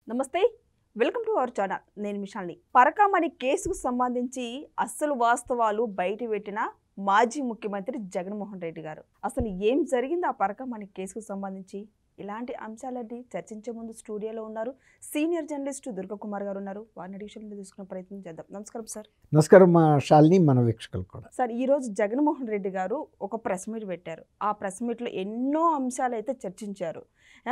నమస్తే welcome to our channel. నేను మిషాల్ని. పరకామణి కేసుకు సంబంధించి అస్సలు వాస్తవాలు బయట పెట్టిన మాజీ ముఖ్యమంత్రి జగన్మోహన్ రెడ్డి గారు. అసలు ఏం జరిగింది ఆ పరకామణి కేసుకు సంబంధించి? ఇలాంటి అంశాలన్నీ చర్చించే ముందు స్టూడియోలో ఉన్నారు సీనియర్ జర్నలిస్టు దుర్గకుమార్ గారు ఉన్నారు. వారిని అడిషన్లు తీసుకునే ప్రయత్నం చేద్దాం. నమస్కారం సార్. నమస్కారం మా శాలిని, మన వీక్షకులు కూడా. సార్, ఈరోజు జగన్మోహన్ రెడ్డి గారు ఒక ప్రెస్ మీట్ పెట్టారు. ఆ ప్రెస్ మీట్లో ఎన్నో అంశాలు అయితే చర్చించారు.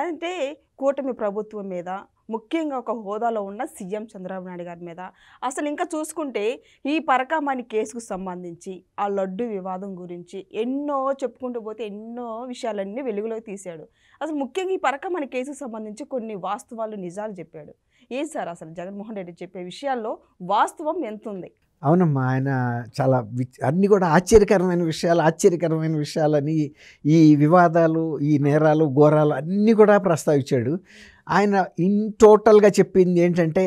అంటే కూటమి ప్రభుత్వం మీద, ముఖ్యంగా ఒక హోదాలో ఉన్న సీఎం చంద్రబాబు నాయుడు గారి మీద, అసలు ఇంకా చూసుకుంటే ఈ పరకామణి కేసుకు సంబంధించి ఆ లడ్డు వివాదం గురించి ఎన్నో చెప్పుకుంటూ పోతే ఎన్నో విషయాలన్నీ వెలుగులోకి తీశాడు. అసలు ముఖ్యంగా ఈ పరకామణి కేసుకు సంబంధించి కొన్ని వాస్తవాలు, నిజాలు చెప్పాడు. ఏం సార్ అసలు జగన్మోహన్ రెడ్డి చెప్పే విషయాల్లో వాస్తవం ఎంత ఉంది? అవునమ్మా, ఆయన చాలా అన్నీ కూడా ఆశ్చర్యకరమైన విషయాలని, ఈ వివాదాలు, ఈ నేరాలు, ఘోరాలు అన్నీ కూడా ప్రస్తావించాడు. ఆయన టోటల్గా చెప్పింది ఏంటంటే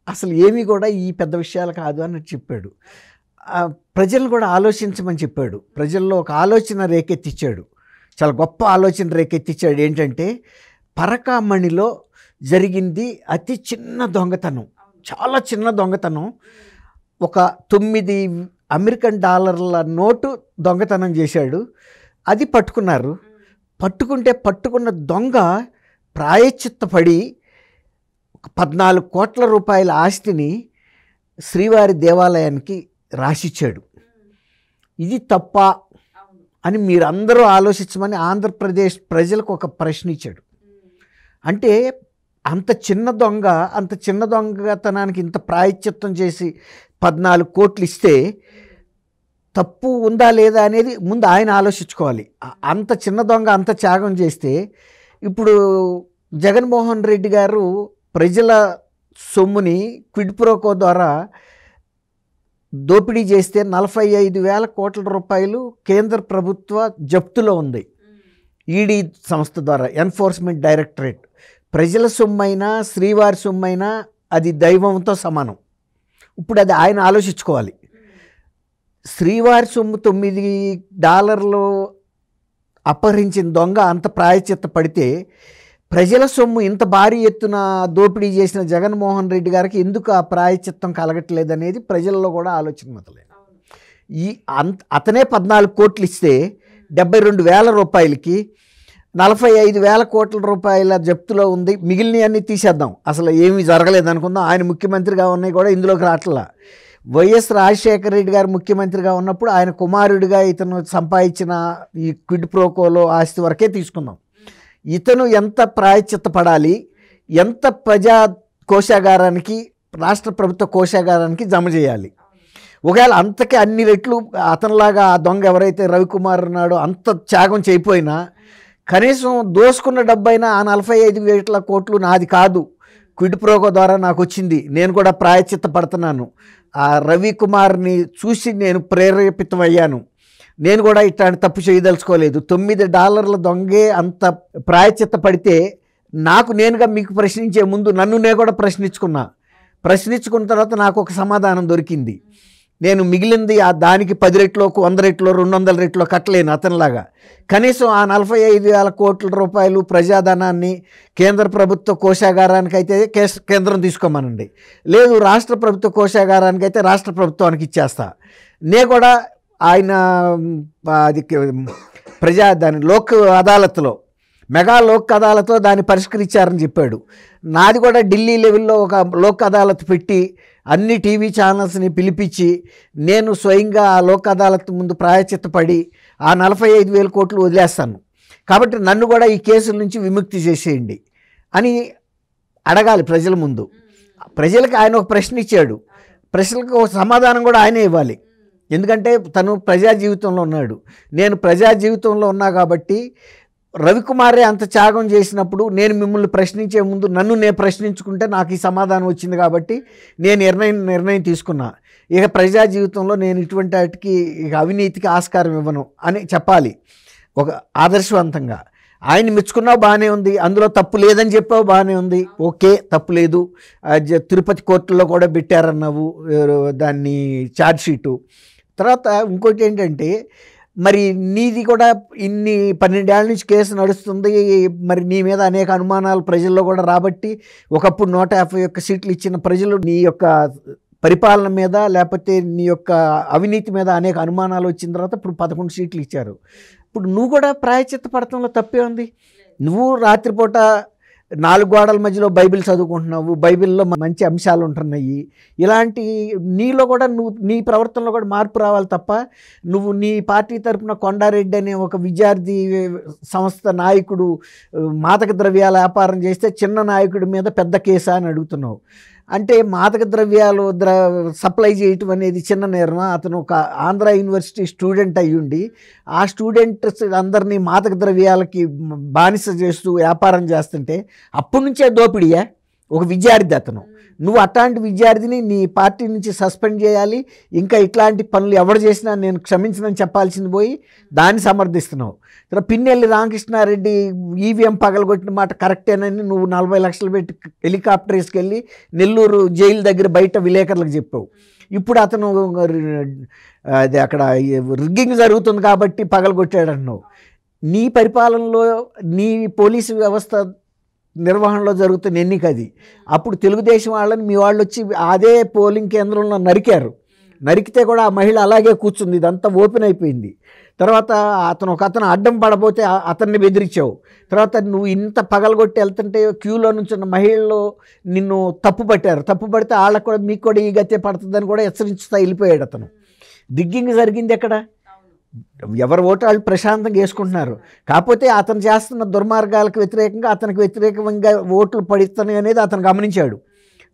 అసలు ఏమీ కూడా ఈ పెద్ద విషయాలు కాదు అని చెప్పాడు. ప్రజలను కూడా ఆలోచించమని చెప్పాడు. ప్రజల్లో ఒక ఆలోచన రేకెత్తిచ్చాడు. చాలా గొప్ప ఆలోచన రేకెత్తిచ్చాడు. ఏంటంటే పరకామణిలో జరిగింది అతి చిన్న దొంగతనం, చాలా చిన్న దొంగతనం. ఒక 9 అమెరికన్ డాలర్ల నోటు దొంగతనం చేశాడు. అది పట్టుకున్నారు. పట్టుకున్న దొంగ ప్రాయశ్చిత్తపడి 14 కోట్ల రూపాయల ఆస్తిని శ్రీవారి దేవాలయానికి రాసిచ్చాడు. ఇది తప్ప అని మీరందరూ ఆలోచించమని ఆంధ్రప్రదేశ్ ప్రజలకు ఒక ప్రశ్న ఇచ్చాడు. అంటే అంత చిన్న దొంగతనానికి ఇంత ప్రాయశ్చిత్తం చేసి 14 కోట్లు ఇస్తే తప్పు ఉందా లేదా అనేది ముందు ఆయన ఆలోచించుకోవాలి. అంత చిన్న దొంగ అంత త్యాగం చేస్తే ఇప్పుడు జగన్మోహన్ రెడ్డి గారు ప్రజల సొమ్ముని క్విడ్ ప్రోకో ద్వారా దోపిడీ చేస్తే 45,000 కోట్ల రూపాయలు కేంద్ర ప్రభుత్వ జప్తులో ఉంది. ఈడీ సంస్థ ద్వారా, ఎన్ఫోర్స్మెంట్ డైరెక్టరేట్. ప్రజల సొమ్మైనా శ్రీవారి సొమ్మైనా అది దైవంతో సమానం. ఇప్పుడు అది ఆయన ఆలోచించుకోవాలి. శ్రీవారి సొమ్ము $9 అపహరించిన దొంగ అంత ప్రాయశ్చిత్త పడితే ప్రజల సొమ్ము ఇంత భారీ ఎత్తున దోపిడీ చేసిన జగన్మోహన్ రెడ్డి గారికి ఎందుకు ఆ ప్రాయశ్చిత్తం కలగట్లేదనేది ప్రజల్లో కూడా ఆలోచన మొదలైంది. అతనే 14 కోట్లు ఇస్తే 72,000 రూపాయలకి 45,000 కోట్ల రూపాయల జప్తులో ఉంది. మిగిలినవన్నీ తీసేద్దాం, అసలు ఏమీ జరగలేదు అనుకుందాం. ఆయన ముఖ్యమంత్రిగా ఉన్నాయి కూడా ఇందులోకి రావట్లా. వైఎస్ రాజశేఖర రెడ్డి గారు ముఖ్యమంత్రిగా ఉన్నప్పుడు ఆయన కుమారుడిగా ఇతను సంపాదించిన ఈ క్విడ్ ప్రోకోలో ఆస్తి వరకే తీసుకుందాం. ఇతను ఎంత ప్రాయశ్చిత్త పడాలి, ఎంత ప్రజా కోశాగారానికి, రాష్ట్ర ప్రభుత్వ కోశాగారానికి జమ చేయాలి. ఒకవేళ అంతకే అన్ని రెట్లు అతనిలాగా ఆ దొంగ ఎవరైతే రవికుమార్ ఉన్నాడో అంత త్యాగం చేయపోయినా కనీసం దోసుకున్న డబ్బైనా ఆ 45,000 కోట్లు నాది కాదు, క్విడ్ ప్రోకో ద్వారా నాకు వచ్చింది, నేను కూడా ప్రాయశ్చిత్త పడుతున్నాను, ఆ రవికుమార్ని చూసి నేను ప్రేరేపితమయ్యాను, నేను కూడా ఇట్లాంటి తప్పు చేయదలుచుకోలేదు, $9 దొంగే అంత ప్రాయశ్చిత్త పడితే నాకు నేనుగా మీకు ప్రశ్నించే ముందు నన్ను నేను కూడా ప్రశ్నించుకున్న తర్వాత నాకు ఒక సమాధానం దొరికింది. నేను మిగిలింది దానికి 10 రెట్లో, 100 రెట్లో, 200 రెట్లో కట్టలేను అతనిలాగా. కనీసం ఆ 45,000 కోట్ల రూపాయలు ప్రజాధనాన్ని కేంద్ర ప్రభుత్వ కోశాగారానికి అయితే కేంద్రం తీసుకోమనండి, లేదు రాష్ట్ర ప్రభుత్వ కోశాగారానికి అయితే రాష్ట్ర ప్రభుత్వానికి ఇచ్చేస్తా. నేను కూడా ఆయన అది దాని లోక్ అదాలత్లో, మెగా లోక్ అదాలత్లో దాన్ని పరిష్కరించారని చెప్పాడు. నాది కూడా ఢిల్లీ లెవెల్లో ఒక లోక్ అదాలత్ పెట్టి అన్ని టీవీ ఛానల్స్ని పిలిపించి నేను స్వయంగా ఆ లోక్ అదాలత్ ముందు ప్రాయశ్చిత్తపడి ఆ 45,000 కోట్లు వదిలేస్తాను, కాబట్టి నన్ను కూడా ఈ కేసుల నుంచి విముక్తి చేసేయండి అని అడగాలి ప్రజల ముందు. ప్రజలకు ఆయన ఒక ప్రశ్న ఇచ్చాడు. ప్రశ్నలకు ఒక సమాధానం కూడా ఆయనే ఇవ్వాలి. ఎందుకంటే తను ప్రజా జీవితంలో ఉన్నాడు. నేను ప్రజా జీవితంలో ఉన్నా కాబట్టి రవికుమారే అంత త్యాగం చేసినప్పుడు నేను మిమ్మల్ని ప్రశ్నించే ముందు నన్ను నేను ప్రశ్నించుకుంటే నాకు ఈ సమాధానం వచ్చింది కాబట్టి నేను నిర్ణయం తీసుకున్నా. ఇక ప్రజా జీవితంలో నేను ఇటువంటి వాటికి ఇక అవినీతికి ఆస్కారం ఇవ్వను అని చెప్పాలి ఒక ఆదర్శవంతంగా. ఆయన మెచ్చుకున్నావు బాగానే ఉంది, అందులో తప్పు లేదని చెప్పావు బాగానే ఉంది, ఓకే తప్పు లేదు. తిరుపతి కోర్టులో కూడా పెట్టారన్నావు దాన్ని ఛార్జ్షీటు. తర్వాత ఇంకోటి ఏంటంటే మరి నీది కూడా ఇన్ని 12 ఏళ్ళ నుంచి కేసు నడుస్తుంది, మరి నీ మీద అనేక అనుమానాలు ప్రజల్లో కూడా రాబట్టి ఒకప్పుడు 151 సీట్లు ఇచ్చిన ప్రజలు నీ యొక్క పరిపాలన మీద లేకపోతే నీ యొక్క అవినీతి మీద అనేక అనుమానాలు వచ్చిన తర్వాత ఇప్పుడు 11 సీట్లు ఇచ్చారు. ఇప్పుడు నువ్వు కూడా ప్రాయశ్చిత్త పడటంలో తప్పే ఉంది. నువ్వు రాత్రిపూట 4 గోడల మధ్యలో బైబిల్ చదువుకుంటున్నావు, బైబిల్లో మంచి అంశాలు ఉంటున్నాయి. ఇలాంటి నీలో కూడా నువ్వు నీ ప్రవర్తనలో కూడా మార్పు రావాలి తప్ప నువ్వు నీ పార్టీ తరఫున కొండారెడ్డి అనే ఒక విద్యార్థి సంస్థ నాయకుడు మాదక ద్రవ్యాల వ్యాపారం చేస్తే చిన్న నాయకుడి మీద పెద్ద కేసా అని అడుగుతున్నావు. అంటే మాదక ద్రవ్యాలు సప్లై చేయటం అనేది చిన్న నేరమా? అతను ఒక ఆంధ్ర యూనివర్సిటీ స్టూడెంట్ అయ్యుండి ఆ స్టూడెంట్స్ అందరినీ మాదక ద్రవ్యాలకి బానిస చేస్తూ వ్యాపారం చేస్తుంటే అప్పటి నుంచే దోపిడియా? ఒక విద్యార్థి అతను. నువ్వు అట్లాంటి విద్యార్థిని నీ పార్టీ నుంచి సస్పెండ్ చేయాలి. ఇంకా ఇట్లాంటి పనులు ఎవరు చేసినా నేను క్షమించనని చెప్పాల్సింది పోయి దాన్ని సమర్థిస్తున్నావు. పిన్నెల్లి రామకృష్ణారెడ్డి ఈవీఎం పగలగొట్టిన మాట కరెక్టేనని నువ్వు 40 లక్షలు పెట్టి హెలికాప్టర్ వేసుకెళ్ళి నెల్లూరు జైలు దగ్గర బయట విలేకరులకు చెప్పావు. ఇప్పుడు అతను అది అక్కడ రిగ్గింగ్ జరుగుతుంది కాబట్టి పగలగొట్టాడంటున్నావు. నీ పరిపాలనలో నీ పోలీసు వ్యవస్థ నిర్వహణలో జరుగుతున్న ఎన్నిక అది. అప్పుడు తెలుగుదేశం వాళ్ళని మీ వాళ్ళు వచ్చి అదే పోలింగ్ కేంద్రంలో నరికారు. నరికితే కూడా ఆ మహిళ అలాగే కూర్చుంది. ఇదంతా ఓపెన్ అయిపోయింది. తర్వాత అతను అడ్డం పడబోతే అతన్ని బెదిరించావు. తర్వాత నువ్వు ఇంత పగలగొట్టి వెళ్తుంటే క్యూలో నుంచున్న మహిళలు నిన్ను తప్పు పట్టారు. తప్పు పడితే వాళ్ళకు కూడా మీకు కూడా ఈ గతే పడుతుందని కూడా హెచ్చరించుతా వెళ్ళిపోయాడు అతను. దిగ్గింగ్ జరిగింది ఎక్కడ? ఎవరు ఓటు వాళ్ళు ప్రశాంతంగా వేసుకుంటున్నారు. కాకపోతే అతను చేస్తున్న దుర్మార్గాలకు వ్యతిరేకంగా అతనికి వ్యతిరేకంగా ఓట్లు పడిస్తున్నాయి అనేది అతను గమనించాడు.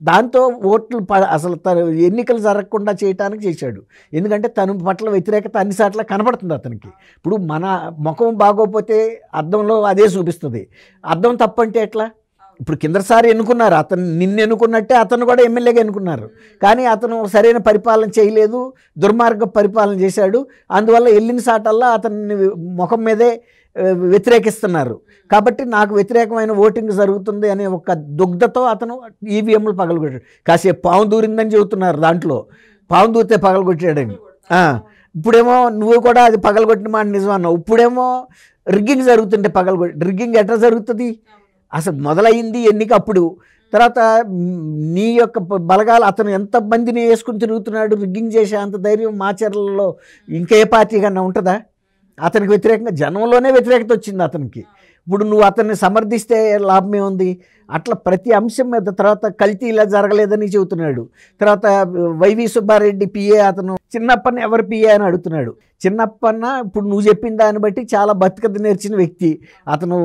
దాంతో ఓట్లు అసలు తను ఎన్నికలు జరగకుండా చేయటానికి చేశాడు. ఎందుకంటే తన పట్ల వ్యతిరేకత అన్నిసార్లు కనపడుతుంది అతనికి. ఇప్పుడు మన ముఖం బాగోపోతే అద్దంలో అదే చూపిస్తుంది. అద్దం తప్పంటే ఎట్లా? ఇప్పుడు కిందసారి ఎన్నుకున్నారు, అతను నిన్ను ఎన్నుకున్నట్టే అతను కూడా ఎమ్మెల్యేగా ఎన్నుకున్నారు. కానీ అతను సరైన పరిపాలన చేయలేదు, దుర్మార్గ పరిపాలన చేశాడు. అందువల్ల వెళ్ళిన సాటల్లా అతన్ని ముఖం మీదే వ్యతిరేకిస్తున్నారు. కాబట్టి నాకు వ్యతిరేకమైన ఓటింగ్ జరుగుతుంది అనే ఒక దుగ్ధతో అతను ఈవీఎంలు పగలగొట్టాడు. కాసేపు పాము దూరిందని చెబుతున్నారు, దాంట్లో పాము దూరితే పగలగొట్టాడని. ఇప్పుడేమో నువ్వు కూడా అది పగలగొట్టిన మాట నిజం అన్నావు. ఇప్పుడేమో రిగ్గింగ్ జరుగుతుంటే రిగ్గింగ్ ఎట్లా జరుగుతుంది? అసలు మొదలైంది ఎన్నిక అప్పుడు. తర్వాత నీ యొక్క బలగాలు అతను ఎంతమందిని వేసుకుని తిరుగుతున్నాడు. రిగ్గింగ్ చేసే అంత ధైర్యం మాచర్లలో ఇంకే పార్టీ కన్నా ఉంటుందా? అతనికి వ్యతిరేకంగా జనంలోనే వ్యతిరేకత వచ్చింది అతనికి. ఇప్పుడు నువ్వు అతన్ని సమర్థిస్తే లాభమే ఉంది? అట్లా ప్రతి అంశం మీద. తర్వాత కల్తీ ఇలా జరగలేదని చెబుతున్నాడు. తర్వాత వైవి సుబ్బారెడ్డి పిఏ అతను చిన్నప్పన్న ఎవరు పిఏ అని అడుగుతున్నాడు. చిన్నప్పన్న ఇప్పుడు నువ్వు చెప్పిన దాన్ని బట్టి చాలా బతుకత నేర్చిన వ్యక్తి అతను.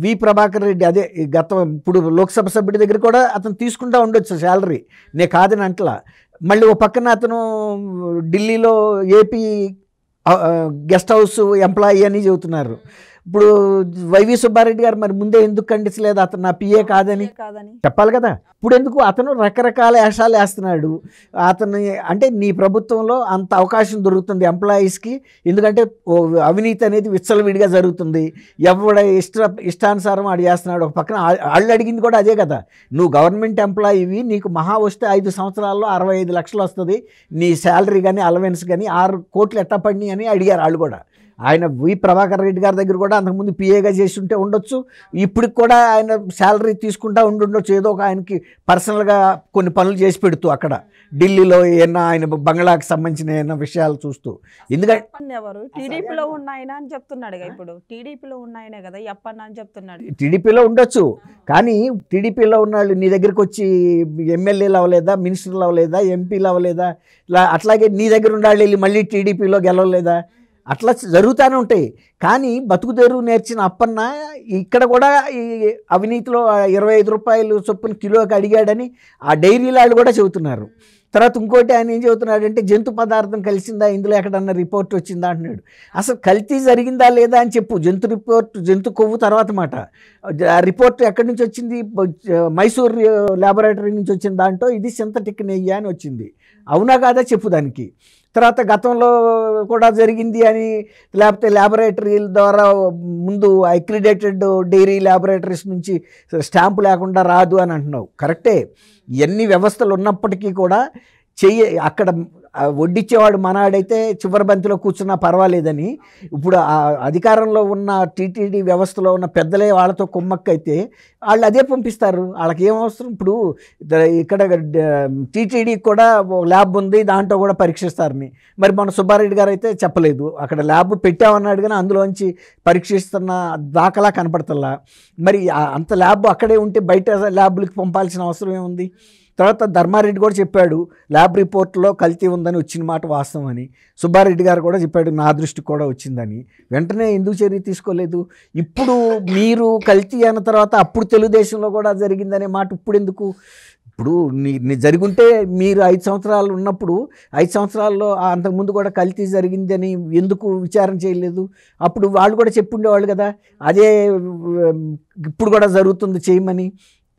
వి ప్రభాకర్ రెడ్డి అదే ఇప్పుడు లోక్సభ సభ్యుడి దగ్గర కూడా అతను తీసుకుంటూ ఉండొచ్చు శాలరీ, నేను కాదని అంటలా. మళ్ళీ ఓ పక్కన అతను ఢిల్లీలో ఏపీ గెస్ట్ హౌస్ ఎంప్లాయీ అని చెబుతున్నారు. ఇప్పుడు వైవి సుబ్బారెడ్డి గారు మరి ముందే ఎందుకు ఖండించలేదు అతను నా పిఏ కాదని చెప్పాలి కదా? ఇప్పుడు ఎందుకు అతను రకరకాల వేషాలు వేస్తున్నాడు అతను? అంటే నీ ప్రభుత్వంలో అంత అవకాశం దొరుకుతుంది ఎంప్లాయీస్కి, ఎందుకంటే అవినీతి అనేది విచ్చలవిడిగా జరుగుతుంది. ఎవడ ఇష్టానుసారం ఆడు చేస్తున్నాడు. ఒక పక్కన వాళ్ళు అడిగింది కూడా అదే కదా. నువ్వు గవర్నమెంట్ ఎంప్లాయీవి, నీకు మహా వస్తే 5 సంవత్సరాల్లో 65 లక్షలు వస్తుంది నీ శాలరీ కానీ అలవెన్స్ కానీ, 6 కోట్లు ఎట్టా పడినాయి అని అడిగారు వాళ్ళు కూడా. ఆయన వి ప్రభాకర్ రెడ్డి గారి దగ్గర కూడా అంతకుముందు పిఏగా చేసి ఉంటే ఉండొచ్చు. ఇప్పటికి కూడా ఆయన శాలరీ తీసుకుంటా ఉండొచ్చు. ఏదో ఒక ఆయనకి పర్సనల్గా కొన్ని పనులు చేసి పెడుతూ అక్కడ ఢిల్లీలో ఏమన్నా ఆయన బంగ్లాకి సంబంధించిన ఏమన్నా విషయాలు చూస్తూ. ఎందుకంటే ఎవరు టీడీపీలో ఉన్న ఆయన అని చెప్తున్నాడు. ఇప్పుడు టీడీపీలో ఉన్న ఆయనే కదా అప్పన్న అని చెప్తున్నాడు. టీడీపీలో ఉండొచ్చు, కానీ టీడీపీలో ఉన్న వాళ్ళు నీ దగ్గరికి వచ్చి ఎమ్మెల్యేలు అవ్వలేదా, మినిస్టర్లు అవ్వలేదా, ఎంపీలు అవ్వలేదా? ఇలా అట్లాగే నీ దగ్గర ఉండాలి వెళ్ళి మళ్ళీ టీడీపీలో గెలవలేదా? అట్లా జరుగుతూనే ఉంటాయి. కానీ బతుకుదెరువు నేర్చిన అప్పన్న ఇక్కడ కూడా ఈ అవినీతిలో 25 రూపాయలు చొప్పున కిలోకి అడిగాడని ఆ డైరీ వాళ్ళు కూడా చెబుతున్నారు. తర్వాత ఇంకోటి ఆయన ఏం చెబుతున్నాడంటే జంతు పదార్థం కలిసిందా, ఇందులో ఎక్కడన్నా రిపోర్ట్ వచ్చిందా అంటున్నాడు. అసలు కల్తీ జరిగిందా లేదా అని చెప్పు. జంతు కొవ్వు తర్వాత మాట. ఆ రిపోర్ట్ ఎక్కడి నుంచి వచ్చింది? మైసూర్ ల్యాబొరేటరీ నుంచి వచ్చిన దాంట్లో ఇది సింథటిక్ నెయ్యి అని వచ్చింది. అవునా కాదా చెప్పు దానికి. తర్వాత గతంలో కూడా జరిగింది అని, లేకపోతే ల్యాబొరేటరీల ద్వారా ముందు అక్రిడేటెడ్ డైరీ ల్యాబొరేటరీస్ నుంచి స్టాంపు లేకుండా రాదు అని అంటున్నావు. కరెక్టే, ఎన్ని వ్యవస్థలు ఉన్నప్పటికీ కూడా అక్కడ వడ్డిచ్చేవాడు మనాడైతే చివరి బంతిలో కూర్చున్నా పర్వాలేదని, ఇప్పుడు ఆ అధికారంలో ఉన్న టీటీడీ వ్యవస్థలో ఉన్న పెద్దలే వాళ్ళతో కుమ్మక్కైతే వాళ్ళు అదే పంపిస్తారు. వాళ్ళకి ఏం అవసరం? ఇప్పుడు ఇక్కడ టీటీడీ కూడా ల్యాబ్ ఉంది, దాంట్లో కూడా పరీక్షిస్తారని. మరి మన సుబ్బారెడ్డి గారు అయితే చెప్పలేదు, అక్కడ ల్యాబ్ పెట్టామన్నాడు కానీ అందులోంచి పరీక్షిస్తున్న దాఖలా కనపడతల్లా. మరి అంత ల్యాబ్ అక్కడే ఉంటే బయట ల్యాబ్లకి పంపాల్సిన అవసరం ఏముంది? తర్వాత ధర్మారెడ్డి కూడా చెప్పాడు ల్యాబ్ రిపోర్ట్లో కల్తీ ఉందని, వచ్చిన మాట వాస్తవం అని. సుబ్బారెడ్డి గారు కూడా చెప్పాడు నా దృష్టికి కూడా వచ్చిందని. వెంటనే ఎందుకు చర్య తీసుకోలేదు? ఇప్పుడు మీరు కల్తీ అయిన తర్వాత అప్పుడు తెలుగుదేశంలో కూడా జరిగిందనే మాట ఇప్పుడు ఎందుకు? ఇప్పుడు జరుగుంటే మీరు 5 సంవత్సరాలు ఉన్నప్పుడు 5 సంవత్సరాల్లో అంతకుముందు కూడా కల్తీ జరిగిందని ఎందుకు విచారణ చేయలేదు? అప్పుడు వాళ్ళు కూడా చెప్పుండేవాళ్ళు కదా, అదే ఇప్పుడు కూడా జరుగుతుంది చేయమని.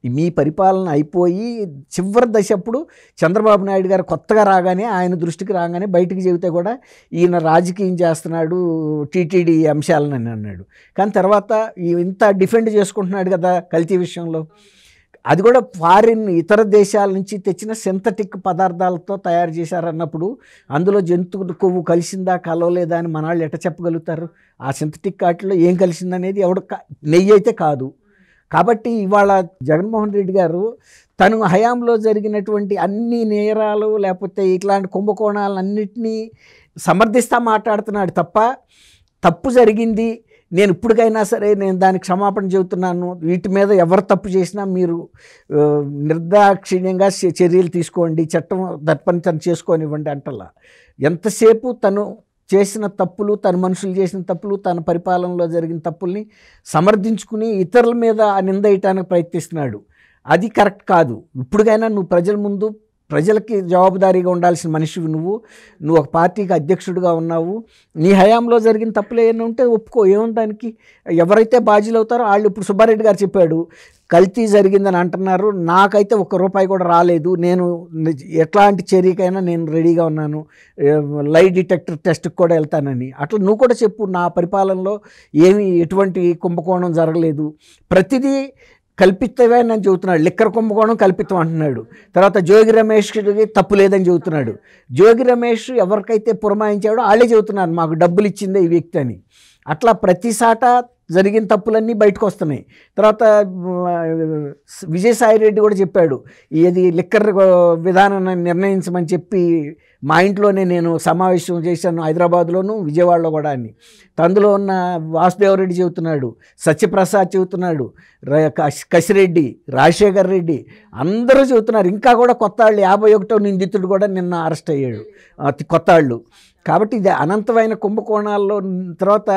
మీ పరిపాలన అయిపోయి చివరి దశ అప్పుడు చంద్రబాబు నాయుడు గారు కొత్తగా రాగానే, ఆయన దృష్టికి రాగానే బయటికి చెబితే కూడా ఈయన రాజకీయం చేస్తున్నాడు టీటీడీ అంశాలని అన్నాడు. కానీ తర్వాత ఇంత డిఫెండ్ చేసుకుంటున్నాడు కదా కల్తీ విషయంలో. అది కూడా ఫారిన్ ఇతర దేశాల నుంచి తెచ్చిన సింథటిక్ పదార్థాలతో తయారు చేశారన్నప్పుడు అందులో జంతువుల కొవ్వు కలిసిందా కలవలేదా అని మన వాళ్ళు ఎట్ట చెప్పగలుగుతారు? ఆ సింథటిక్ వాటిలో ఏం కలిసిందనేది నెయ్యి అయితే కాదు. కాబట్టి ఇవాళ జగన్మోహన్ రెడ్డి గారు తను హయాంలో జరిగినటువంటి అన్ని నేరాలు లేకపోతే ఇట్లాంటి కుంభకోణాలన్నింటినీ సమర్థిస్తూ మాట్లాడుతున్నాడు తప్ప, తప్పు జరిగింది, నేను ఇప్పటికైనా సరే నేను దానికి క్షమాపణ చెబుతున్నాను, వీటి మీద ఎవరు తప్పు చేసినా మీరు నిర్దాక్షిణ్యంగా చర్యలు తీసుకోండి, చట్టం దర్పని తను చేసుకోనివ్వండి అంటలా. ఎంతసేపు తను చేసిన తప్పులు, తన మనుషులు చేసిన తప్పులు, తన పరిపాలనలో జరిగిన తప్పుల్ని సమర్థించుకుని ఇతరుల మీద నింద వేయటానికి ప్రయత్నిస్తున్నాడు. అది కరెక్ట్ కాదు. ఇప్పటికైనా నువ్వు ప్రజల ముందు ప్రజలకి జవాబుదారీగా ఉండాల్సిన మనిషివి నువ్వు ఒక పార్టీకి అధ్యక్షుడిగా ఉన్నావు. నీ హయాంలో జరిగిన తప్పులు ఏమైనా ఉంటే ఒప్పుకో, ఏముంది దానికి? ఎవరైతే బాధ్యులు అవుతారో వాళ్ళు, ఇప్పుడు సుబ్బారెడ్డి గారు చెప్పాడు కల్తీ జరిగిందని అంటున్నారు, నాకైతే ₹1 కూడా రాలేదు, నేను ఎట్లాంటి చర్యకైనా నేను రెడీగా ఉన్నాను, లై డిటెక్టర్ టెస్ట్కి కూడా వెళ్తానని. అట్లా నువ్వు కూడా చెప్పు, నా పరిపాలనలో ఎటువంటి కుంభకోణం జరగలేదు, ప్రతిదీ కల్పితమే అని చెబుతున్నాడు. లిక్కర్ కుంభకోణం కల్పితం అంటున్నాడు. తర్వాత జోగి రమేష్కి తప్పు లేదని చెబుతున్నాడు. జోగి రమేష్ ఎవరికైతే పురమాయించాడో వాళ్ళే చెబుతున్నారు మాకు డబ్బులు ఇచ్చిందే ఈ వ్యక్తి అని. అట్లా ప్రతిసాట జరిగిన తప్పులన్నీ బయటకు వస్తున్నాయి. తర్వాత విజయసాయిరెడ్డి కూడా చెప్పాడు ఏది లిక్కర్ విధానాన్ని నిర్ణయించమని చెప్పి మా ఇంట్లోనే నేను సమావేశం చేశాను హైదరాబాద్లోను విజయవాడలో కూడా అని. అందులో ఉన్న వాసుదేవరెడ్డి చెబుతున్నాడు, సత్యప్రసాద్ చెబుతున్నాడు, కసిరెడ్డి, రాజశేఖర్ రెడ్డి అందరూ చెబుతున్నారు. ఇంకా కూడా కొత్త వాళ్ళు 51వ నిందితుడు కూడా నిన్న అరెస్ట్ అయ్యాడు, కొత్త వాళ్ళు. కాబట్టి ఇది అనంతమైన కుంభకోణాల్లో తర్వాత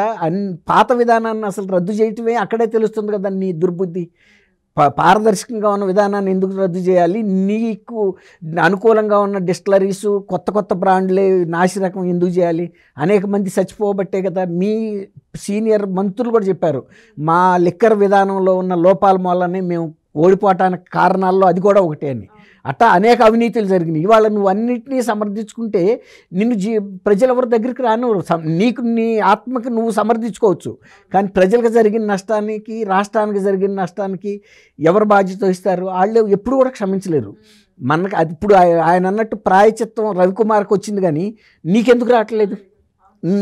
పాత విధానాన్ని అసలు రద్దు చేయటమే అక్కడే తెలుస్తుంది కదా నీ దుర్బుద్ధి. పారదర్శకంగా ఉన్న విధానాన్ని ఎందుకు రద్దు చేయాలి? నీకు అనుకూలంగా ఉన్న డిస్టిలరీసు కొత్త బ్రాండ్లే నాసిరకం ఎందుకు చేయాలి? అనేక మంది చచ్చిపోబట్టే కదా. మీ సీనియర్ మంత్రులు కూడా చెప్పారు మా లిక్కర్ విధానంలో ఉన్న లోపాల మూలనే మేము ఓడిపోవటానికి కారణాల్లో అది కూడా ఒకటే అని. అట్టా అనేక అవినీతులు జరిగినాయి. ఇవాళ నువ్వు అన్నింటినీ సమర్థించుకుంటే నిన్ను ప్రజలు ఎవరి దగ్గరికి రానివ్వరు. నీకు నీ ఆత్మకి నువ్వు సమర్థించుకోవచ్చు, కానీ ప్రజలకు జరిగిన నష్టానికి, రాష్ట్రానికి జరిగిన నష్టానికి ఎవరు బాధ్యత వహిస్తారు? వాళ్ళు ఎప్పుడు కూడా క్షమించలేరు. మనకు అది ఇప్పుడు ఆయన అన్నట్టు ప్రాయచిత్తం రవికుమార్కి వచ్చింది, కానీ నీకెందుకు రావట్లేదు?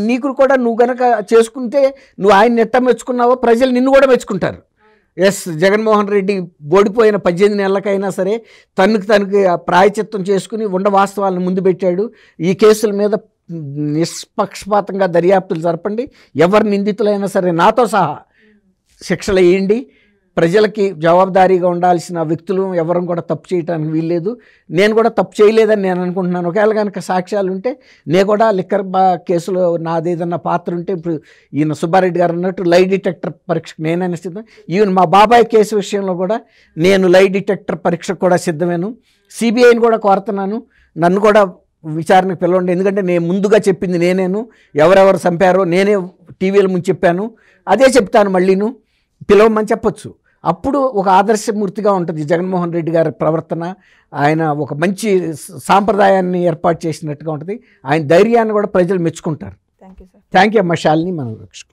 నీకు కూడా నువ్వు కనుక చేసుకుంటే నువ్వు ఆయన ఎట్ట మెచ్చుకున్నావో ప్రజలు నిన్ను కూడా మెచ్చుకుంటారు. జగన్మోహన్ రెడ్డి ఓడిపోయిన 18 నెలలకైనా సరే తనకి ప్రాయచిత్తం చేసుకుని వాస్తవాలను ముందు పెట్టాడు. ఈ కేసుల మీద నిష్పక్షపాతంగా దర్యాప్తులు జరపండి, ఎవరు నిందితులైనా సరే నాతో సహా శిక్షలు వేయండి, ప్రజలకి జవాబుదారీగా ఉండాల్సిన వ్యక్తులు ఎవరు కూడా తప్పు చేయడానికి వీల్లేదు. నేను కూడా తప్పు చేయలేదని నేను అనుకుంటున్నాను. ఒకవేళ కనుక సాక్ష్యాలు ఉంటే నేను కూడా లిక్కర్ కేసులో నాదేదన్నా పాత్ర ఉంటే ఇప్పుడు ఈయన సుబ్బారెడ్డి గారు అన్నట్టు లై డిటెక్టర్ పరీక్షకు నేనైనా సిద్ధం. ఈవెన్ మా బాబాయ్ కేసు విషయంలో కూడా నేను లై డిటెక్టర్ పరీక్షకు కూడా సిద్ధమేను. సిబిఐని కూడా కోరుతున్నాను, నన్ను కూడా విచారణకు పిలవండి. ఎందుకంటే నేను ముందుగా చెప్పింది నేనేను, ఎవరెవరు చంపారో నేనే టీవీల ముందు చెప్పాను, అదే చెప్తాను మళ్ళీను, పిలవమని చెప్పొచ్చు. అప్పుడు ఒక ఆదర్శమూర్తిగా ఉంటుంది జగన్మోహన్ రెడ్డి గారి ప్రవర్తన. ఆయన ఒక మంచి సాంప్రదాయాన్ని ఏర్పాటు చేసినట్టుగా ఉంటుంది. ఆయన ధైర్యాన్ని కూడా ప్రజలు మెచ్చుకుంటారు. Thank you sir. Thank you అమ్మ శాలిని. మనం